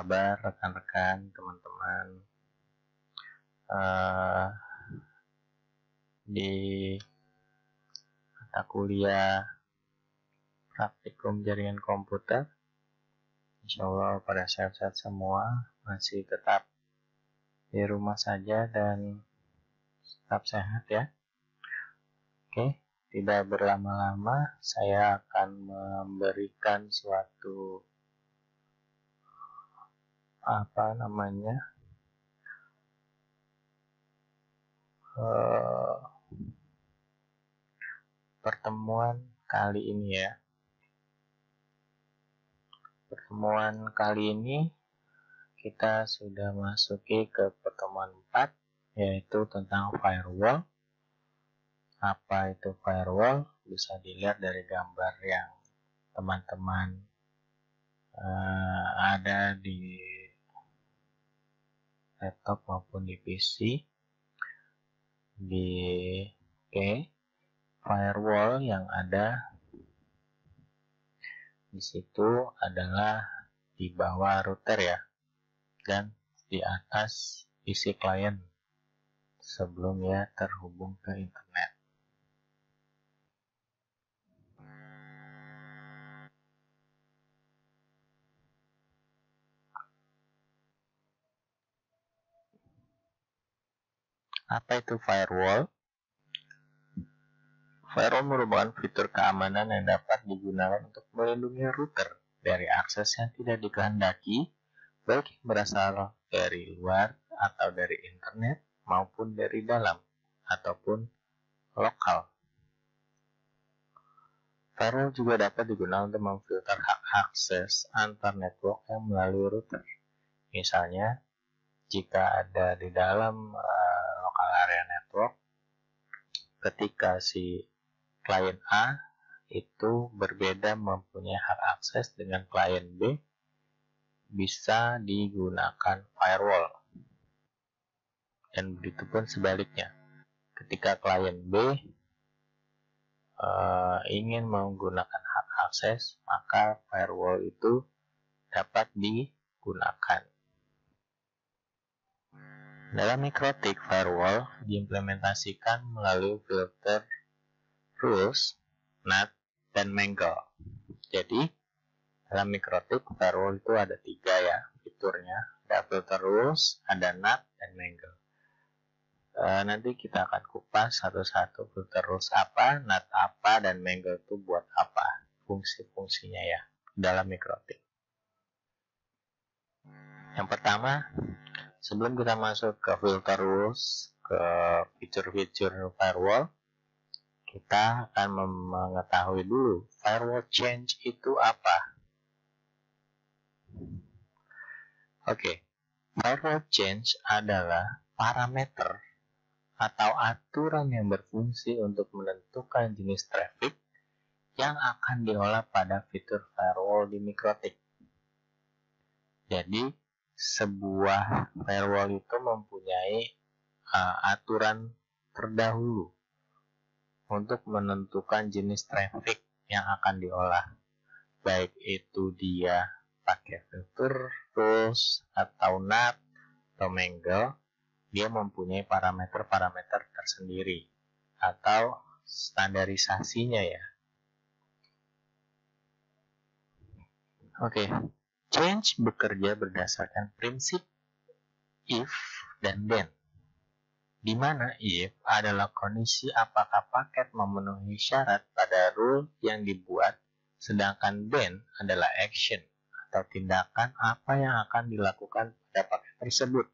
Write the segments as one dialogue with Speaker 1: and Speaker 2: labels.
Speaker 1: kabar rekan-rekan, teman-teman? Di mata kuliah praktikum jaringan komputer, insya Allah pada sehat-sehat semua, masih tetap di rumah saja dan tetap sehat ya. Oke, tidak berlama-lama saya akan memberikan suatu pertemuan kali ini ya. Pertemuan kali ini kita sudah masuki ke pertemuan 4, yaitu tentang firewall. Apa itu firewall? Bisa dilihat dari gambar yang teman-teman ada di laptop maupun di PC. Firewall yang ada di situ adalah di bawah router ya, dan di atas PC klien sebelum ya terhubung ke internet. Apa itu firewall? Firewall merupakan fitur keamanan yang dapat digunakan untuk melindungi router dari akses yang tidak dikehendaki, baik yang berasal dari luar atau dari internet maupun dari dalam ataupun lokal. Firewall juga dapat digunakan untuk memfilter hak akses antar network yang melalui router. Misalnya, jika ada di dalam local area network, ketika si klien A itu berbeda mempunyai hak akses dengan klien B, bisa digunakan firewall. Dan begitu pun sebaliknya, ketika klien B ingin menggunakan hak akses, maka firewall itu dapat digunakan. Dalam mikrotik, firewall diimplementasikan melalui filter rules, NAT, dan mangle. Jadi, dalam mikrotik, firewall itu ada 3 ya fiturnya. Ada filter rules, ada NAT, dan mangle. Nanti kita akan kupas satu-satu filter rules apa, NAT apa, dan mangle itu buat apa, fungsi-fungsinya ya dalam mikrotik. Yang pertama, sebelum kita masuk ke filter rules, ke fitur-fitur firewall, kita akan mengetahui dulu firewall change itu apa. Oke, firewall change adalah parameter atau aturan yang berfungsi untuk menentukan jenis traffic yang akan diolah pada fitur firewall di mikrotik. Jadi, sebuah firewall itu mempunyai aturan terdahulu untuk menentukan jenis traffic yang akan diolah. Baik itu dia pakai filter rules atau NAT atau mangle, dia mempunyai parameter-parameter tersendiri atau standarisasinya ya. Oke, change bekerja berdasarkan prinsip if dan then, di mana if adalah kondisi apakah paket memenuhi syarat pada rule yang dibuat, sedangkan then adalah action atau tindakan apa yang akan dilakukan pada paket tersebut.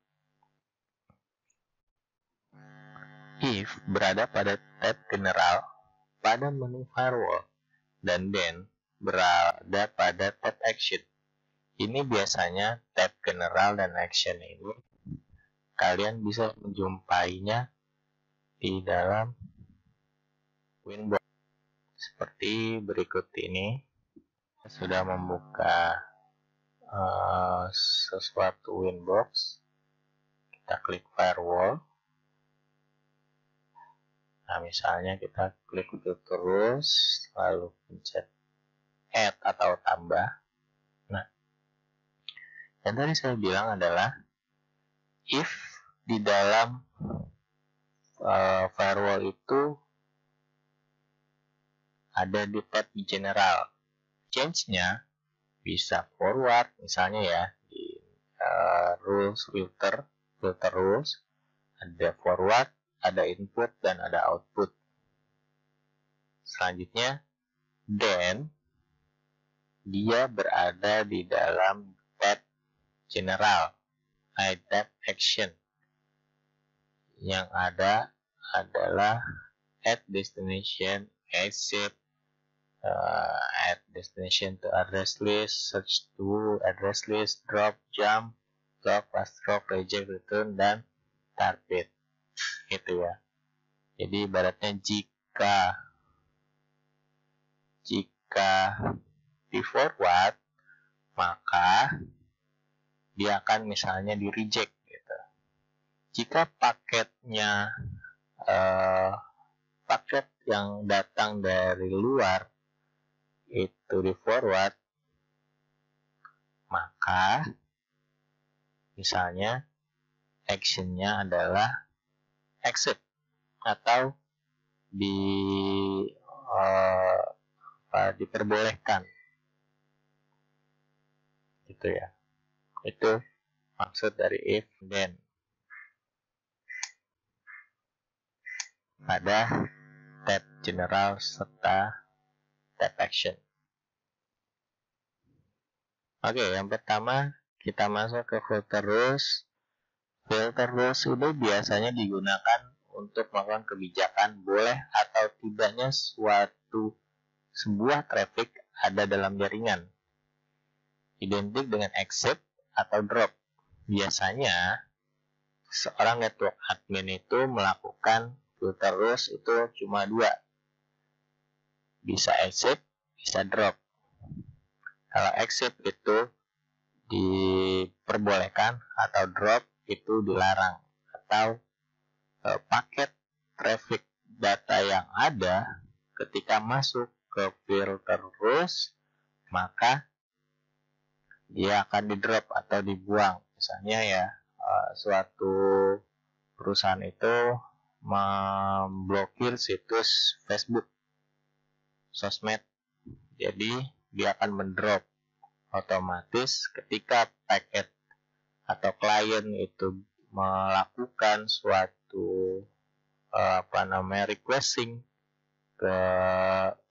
Speaker 1: If berada pada tab general pada menu firewall dan then berada pada tab action. Ini biasanya tab general dan action ini kalian bisa menjumpainya di dalam Winbox seperti berikut ini. Sudah membuka sesuatu Winbox, kita klik firewall. Nah, misalnya kita klik terus, lalu pencet add atau tambah. Nah, Yang tadi saya bilang adalah if di dalam firewall itu ada di tab general, change-nya bisa forward, misalnya ya di rules filter rules, ada forward, ada input, dan ada output. Selanjutnya, then dia berada di dalam tab general, tab action. Yang ada adalah add destination, exit, add destination to address list, search to address list, drop, jump, lock, fast drop, reject, return, dan target. Gitu ya. Jadi ibaratnya jika di forward, maka dia akan misalnya di reject gitu. Jika paketnya paket yang datang dari luar itu di forward, maka misalnya actionnya adalah exit atau diperbolehkan gitu ya. Itu maksud dari if then pada tab general serta tab action. Oke, yang pertama kita masuk ke filter rules. Filter rules ini biasanya digunakan untuk melakukan kebijakan boleh atau tidaknya sebuah traffic ada dalam jaringan. Identik dengan exit atau drop. Biasanya seorang network admin itu melakukan filter rules itu cuma dua. Bisa exit, bisa drop. Kalau exit itu diperbolehkan atau drop itu dilarang, atau paket traffic data yang ada ketika masuk ke filter rules maka dia akan di drop atau dibuang. Misalnya ya suatu perusahaan itu memblokir situs Facebook, sosmed, jadi dia akan mendrop otomatis ketika paket atau klien itu melakukan suatu requesting ke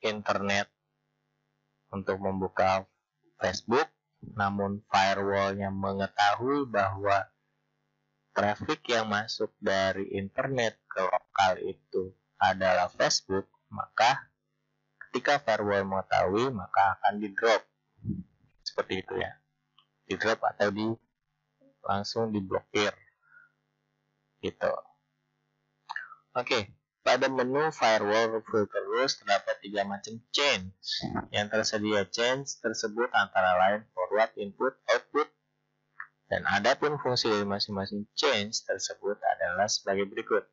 Speaker 1: internet untuk membuka Facebook, namun firewallnya mengetahui bahwa traffic yang masuk dari internet ke lokal itu adalah Facebook, maka ketika firewall mengetahui maka akan di drop. Seperti itu ya, di drop atau langsung diblokir gitu. Oke, pada menu firewall filter rules terdapat 3 macam change. Yang tersedia change tersebut antara lain forward, input, output, dan adapun fungsi dari masing-masing change tersebut adalah sebagai berikut.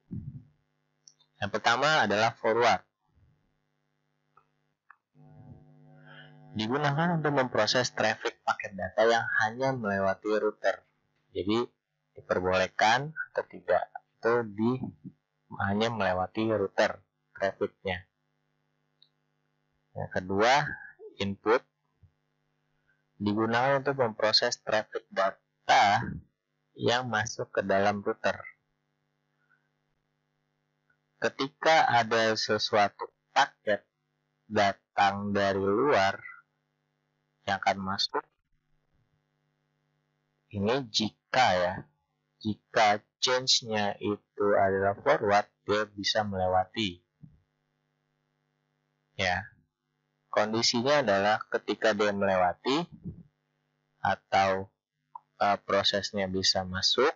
Speaker 1: Yang pertama adalah forward. Digunakan untuk memproses traffic paket data yang hanya melewati router. Jadi diperbolehkan atau tidak itu hanya melewati router trafficnya. Yang kedua, input. Digunakan untuk memproses traffic data yang masuk ke dalam router. Ketika ada sesuatu paket datang dari luar yang akan masuk, ini jika change-nya itu adalah forward, dia bisa melewati. Ya, kondisinya adalah ketika dia melewati atau prosesnya bisa masuk,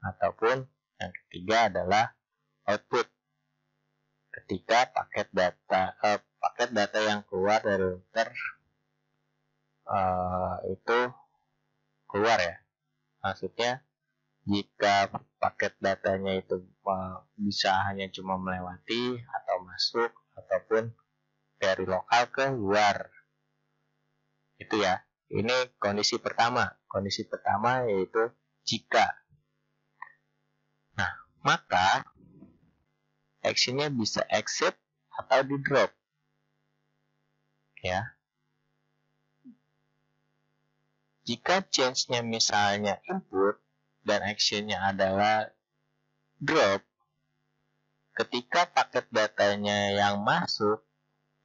Speaker 1: ataupun yang ketiga adalah output. Ketika paket data yang keluar dari router itu keluar ya. Maksudnya jika paket datanya itu bisa hanya cuma melewati atau masuk ataupun dari lokal ke luar, itu ya, Ini kondisi pertama. Kondisi pertama yaitu jika. Nah, maka actionnya bisa exit atau di drop. Ya. Jika change-nya misalnya input dan actionnya adalah drop, ketika paket datanya yang masuk,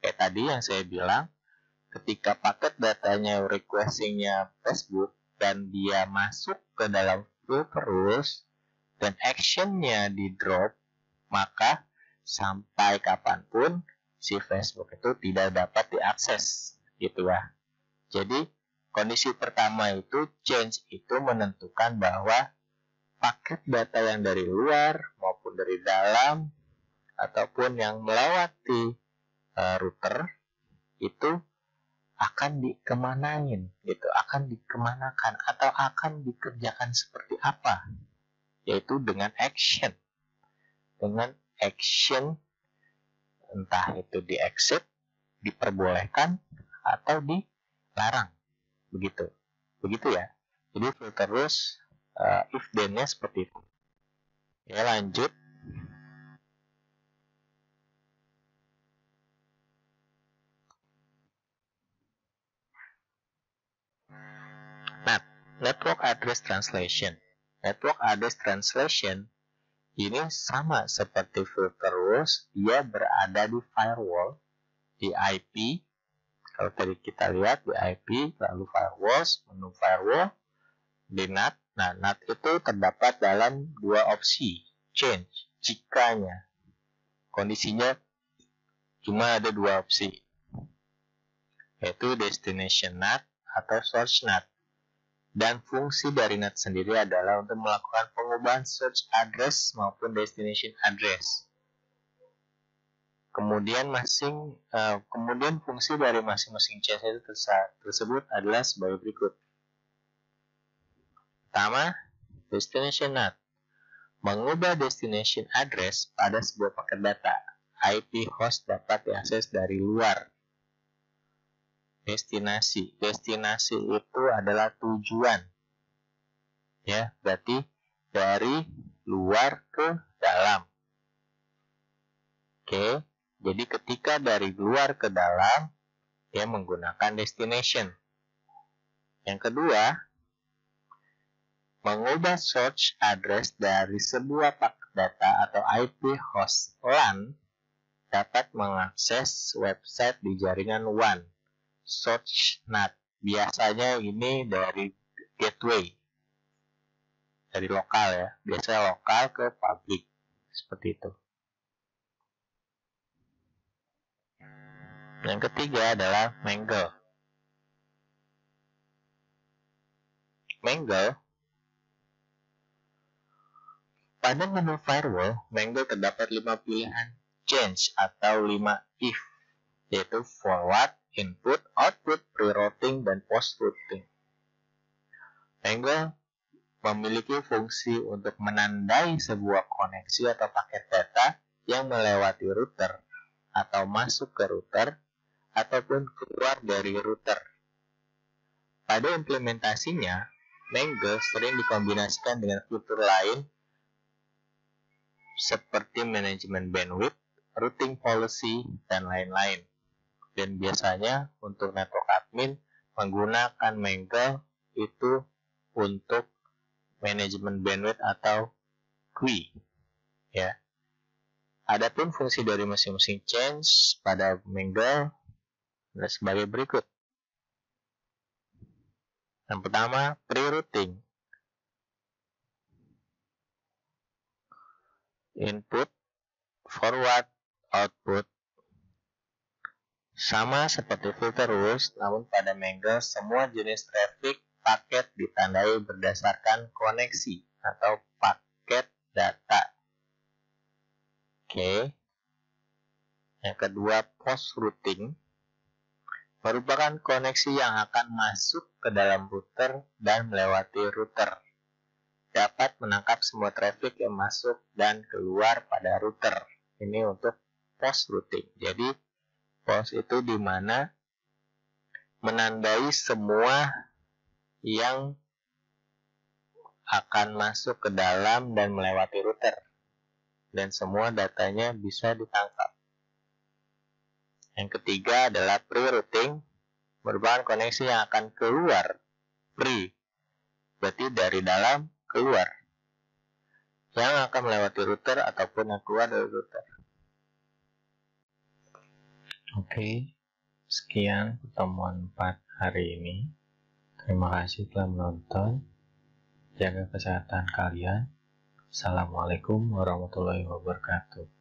Speaker 1: kayak tadi yang saya bilang, ketika paket datanya requesting-nya Facebook dan dia masuk ke dalam filter rules dan action-nya di drop, maka sampai kapanpun si Facebook itu tidak dapat diakses, gitu ya. Jadi kondisi pertama itu change itu menentukan bahwa paket data yang dari luar maupun dari dalam ataupun yang melewati router itu akan dikemanain gitu, akan dikemanakan atau akan dikerjakan seperti apa, yaitu dengan action entah itu di exit, diperbolehkan atau dilarang, begitu ya. Jadi filter rules if then-nya seperti itu. Ya, lanjut. Network address translation. Network address translation ini sama seperti filter rules, dia berada di firewall, di IP. Kalau tadi kita lihat di IP, lalu firewalls, menu firewall, di NAT. Nah, NAT itu terdapat dalam dua opsi, change, jikanya. Kondisinya cuma ada dua opsi, yaitu destination NAT atau source NAT. Dan fungsi dari NAT sendiri adalah untuk melakukan pengubahan source address maupun destination address. Kemudian fungsi dari masing-masing change itu tersebut adalah sebagai berikut. Pertama, destination NAT. Mengubah destination address pada sebuah paket data. IP host dapat diakses dari luar. Destinasi itu adalah tujuan. Ya, berarti dari luar ke dalam. Oke, jadi ketika dari luar ke dalam, dia menggunakan destination. Yang kedua, mengubah source address dari sebuah paket data atau IP host LAN dapat mengakses website di jaringan WAN. Source NAT. Biasanya ini dari gateway. Dari lokal ya. Biasanya lokal ke public. Seperti itu. Yang ketiga adalah Mangle. Pada menu firewall, Mangle terdapat 5 pilihan change atau 5 if, yaitu forward, input, output, pre-routing, dan post-routing. Mangle memiliki fungsi untuk menandai sebuah koneksi atau paket data yang melewati router atau masuk ke router ataupun keluar dari router. Pada implementasinya, Mangle sering dikombinasikan dengan fitur lain seperti manajemen bandwidth, routing policy, dan lain-lain. Dan biasanya untuk network admin menggunakan Mangle itu untuk manajemen bandwidth atau GUI. Ya. Adapun fungsi dari masing-masing change pada Mangle adalah sebagai berikut. Yang pertama, pre-routing. Input, forward, output. Sama seperti filter rules, namun pada Mangle semua jenis traffic paket ditandai berdasarkan koneksi atau paket data. Oke. Yang kedua, post routing merupakan koneksi yang akan masuk ke dalam router dan melewati router. Dapat menangkap semua traffic yang masuk dan keluar pada router. Ini untuk post routing. Jadi post itu di mana menandai semua yang akan masuk ke dalam dan melewati router, dan semua datanya bisa ditangkap. Yang ketiga adalah pre-routing, merupakan koneksi yang akan keluar. Pre, berarti dari dalam keluar, yang akan melewati router ataupun yang keluar dari router. Oke, sekian pertemuan 4 hari ini. Terima kasih telah menonton. Jaga kesehatan kalian. Assalamualaikum warahmatullahi wabarakatuh.